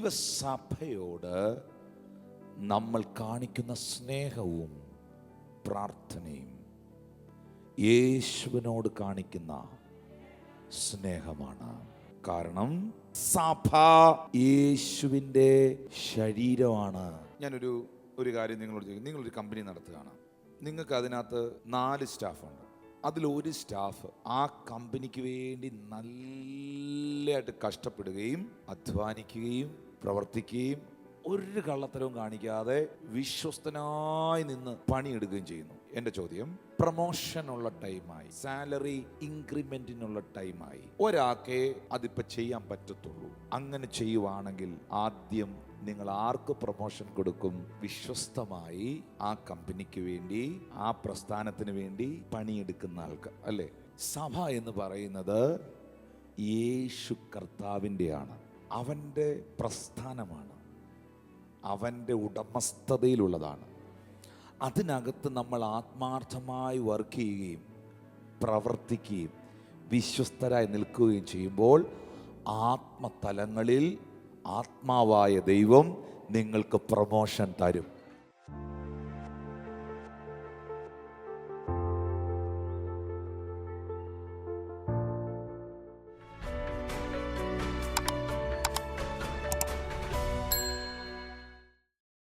ദൈവസഭയോട് നമ്മൾ കാണിക്കുന്ന സ്നേഹവും പ്രാർത്ഥനയും യേശുവിനോട് കാണിക്കുന്ന സ്നേഹമാണ്. കാരണം സഭ യേശുവിൻ്റെ ശരീരമാണ്. ഞാനൊരു കാര്യം നിങ്ങളോട് ചോദിക്കും. നിങ്ങളൊരു കമ്പനി നടത്തുകയാണ്. നിങ്ങൾക്ക് അതിനകത്ത് 4 സ്റ്റാഫുണ്ട്. അതിലൊരു സ്റ്റാഫ് ആ കമ്പനിക്ക് വേണ്ടി നല്ലതായിട്ട് കഷ്ടപ്പെടുകയും അധ്വാനിക്കുകയും പ്രവർത്തിക്കുകയും ഒരു കള്ളത്തരവും കാണിക്കാതെ വിശ്വസ്തനായി നിന്ന് പണിയെടുക്കുകയും ചെയ്യുന്നു. എൻ്റെ ചോദ്യം, പ്രമോഷനുള്ള ടൈമായി, സാലറി ഇൻക്രിമെന്റിനുള്ള ടൈമായി, ഒരാൾക്കേ അതിപ്പോൾ ചെയ്യാൻ പറ്റത്തുള്ളൂ. അങ്ങനെ ചെയ്യുവാണെങ്കിൽ ആദ്യം നിങ്ങൾ ആർക്ക് പ്രമോഷൻ കൊടുക്കും? വിശ്വസ്തമായി ആ കമ്പനിക്ക് വേണ്ടി, ആ പ്രസ്ഥാനത്തിന് വേണ്ടി പണിയെടുക്കുന്ന ആൾക്ക്, അല്ലേ? സഭ എന്ന് പറയുന്നത് യേശു കർത്താവിൻ്റെയാണ്. അവൻ്റെ പ്രസ്ഥാനമാണ്, അവൻ്റെ ഉടമസ്ഥതയിലുള്ളതാണ്. അതിനകത്ത് നമ്മൾ ആത്മാർത്ഥമായി വർക്ക് ചെയ്യുകയും പ്രവർത്തിക്കുകയും വിശ്വസ്തരായി നിൽക്കുകയും ചെയ്യുമ്പോൾ ആത്മതലങ്ങളിൽ ആത്മാവായ ദൈവം നിങ്ങൾക്ക് പ്രമോഷൻ തരും.